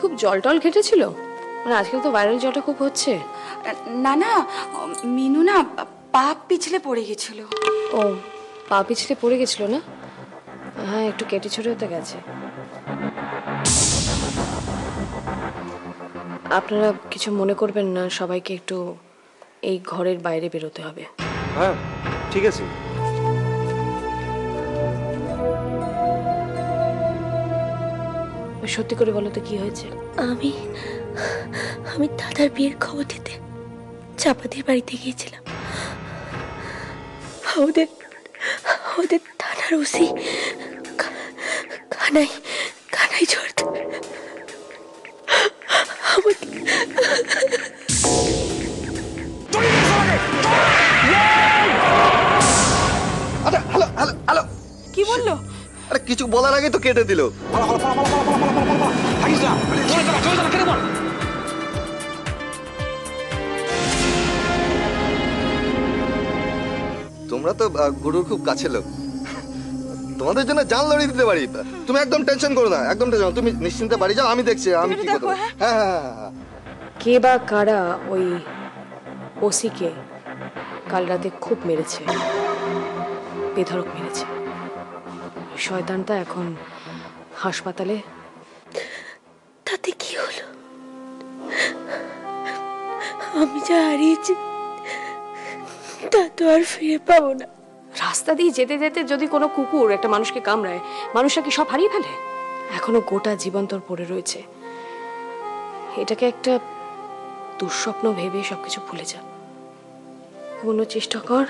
খুব জল টল ঘেটেছিল? মানে আজকাল তো ভাইরাল জ্বরটা খুব হচ্ছে। না না, মিনু না পা পিছলে পড়ে গেছিল। ও, পা পিছলে পড়ে গেছিল না? হ্যাঁ, একটু কেটে ছড়েতে গেছে। আপনারা কিছু মনে করবেন না, সবাইকে একটু এই ঘরের বাইরে বেরোতে হবে। হ্যাঁ ঠিক আছে। সত্যি করে বলো তো কি হয়েছে? আমি দাদার বিয়ের খবর দিতে চাপাতির বাড়িতে গিয়েছিলাম। ওদের থানার ওসি কানাই ঝড়তে কি বললো? আরে কিছু বলার আগে তো কেটে দিল। তোমরা তো গুরুর খুব কাছে লোক, তোমাদের জন্য জান লড়িয়ে দিতে পারি। তুমি একদম টেনশন করো না, একদম টেনশন, তুমি নিশ্চিন্তে বাড়ি যাও, আমি দেখছি আমি কি করব। হ্যাঁ হ্যাঁ হ্যাঁ। কে বা কারা ওই ওসিকে কাল রাতে খুব মেরেছে, বেধড়ক মেরেছে। শয়তানটা এখন হাসপাতালে। তাতে কি হলো? আমি যা হারিয়েছি তা তো আর ফিরে পাবো না। রাস্তা দিয়ে যেতে যেতে যদি কোনো কুকুর একটা মানুষকে কামড়ায়, মানুষটা কি সব হারিয়ে ফেলে? এখনো গোটা জীবন তোর পড়ে রয়েছে। এটাকে একটা দুঃস্বপ্ন ভেবে সবকিছু ভুলে যা। অন্য চেষ্টা কর,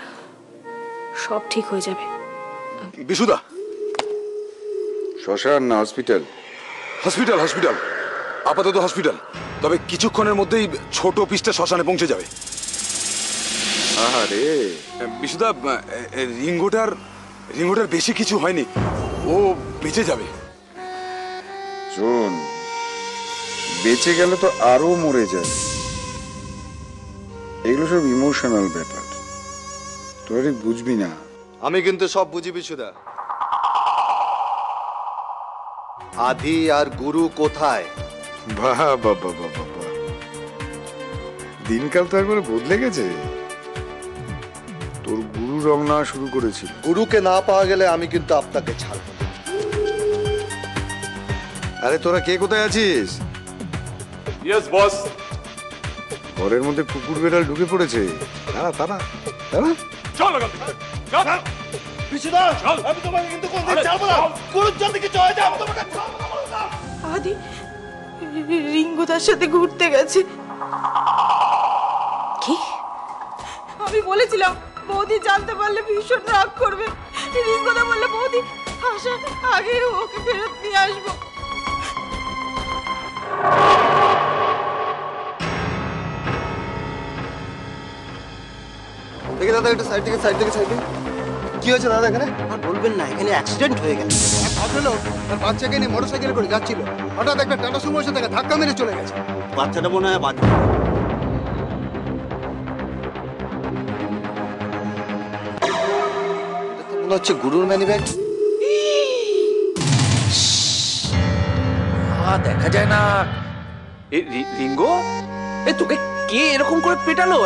সব ঠিক হয়ে যাবে। বিশুদা, শ্মশান না হসপিটাল? হসপিটাল হসপিটাল, আপাতত হসপিটাল। তবে কিছুক্ষণের মধ্যেই ছোট পিসটা শ্মশানে পৌঁছে যাবে। আরে বিশুদা, রিঙ্গোটার বেশি কিছু হয়নি, ও বেঁচে যাবে। শোন, বেঁচে গেলে তো আরো মরে যাবে। এগুলো সব ইমোশনাল ব্যাপার, তোরা ঠিক বুঝবি না। আমি কিন্তু সব বুঝি বিশুদা। আদি আর গুরু কোথায়? বাহ বাহ বাহ বাহ বাহ, দিনকাল তো একবারে বদলে গেছে। তোর গুরু রং না শুরু করেছিল। গুরুকে না পাওয়া গেলে আমি কিন্তু আপনাকে ছাড়ব না। আরে তোরা কে কোথায় আছিস? Yes boss. ঘরের মধ্যে কুকুর বেড়াল ঢুকে পড়েছে। তারা তারা তারা চল চল বিশুদা, আমি তোমাকে কিন্তু কোনদিন ছাড়ব না। গুরুর জন্য কিছু হয়ে যাবে তোমাকে। আদি রিঙ্গুদার সাথে ঘুরতে গেছে। কি? আমি বলেছিলাম বৌদি জানতে পারলে ভীষণ রাগ করবে। রিঙ্গুদা বললে বৌদি আসার আগে ওকে ফেরত নিয়ে আসবো। দেখি দাদা, একটু সাইড থেকে কি হয়েছে দাদা এখানে? আর বলবেন না, এখানে অ্যাক্সিডেন্ট হয়ে গেছে। এক ভদ্রলোক তার বাচ্চাকে নিয়ে মোটরসাইকেলে করে যাচ্ছিল, হঠাৎ একটা টাটা সুমো এসে তাকে ধাক্কা মেরে চলে গেছে। বাচ্চাটা মনে হয় বাচ্চা। মনে হচ্ছে গুরুর ম্যানি ব্যাগ। দেখা যায় না। রিঙ্গো, তোকে কে এরকম করে পেটালো?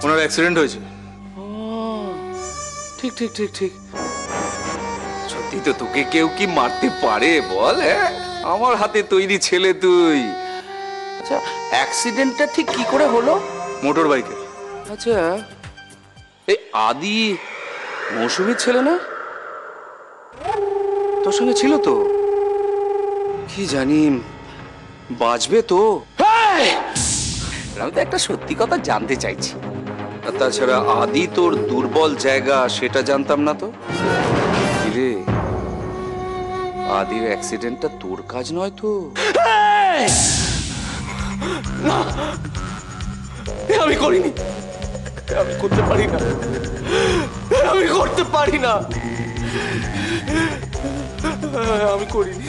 ওনার অ্যাক্সিডেন্ট হয়েছে। ঠিক ঠিক ঠিক ঠিক। সত্যি তো, তোকে কেউ কি মারতে পারে বল? আমার হাতে তৈরি ছেলে তুই। আচ্ছা, অ্যাক্সিডেন্টটা ঠিক কি করে হলো? মোটর বাইকে। আচ্ছা, এই আদি মৌসুমীর ছেলে না? তোর সঙ্গে ছিল তো? কি জানি, বাঁচবে তো? আমি তো একটা সত্যি কথা জানতে চাইছি। আর তাছাড়া আদি তোর দুর্বল জায়গা সেটা জানতাম না তো। রে, আদির অ্যাক্সিডেন্টটা তোর কাজ নয় তো? না, আমি করিনি, আমি করতে পারি না, আমি করতে পারি না, আমি করিনি।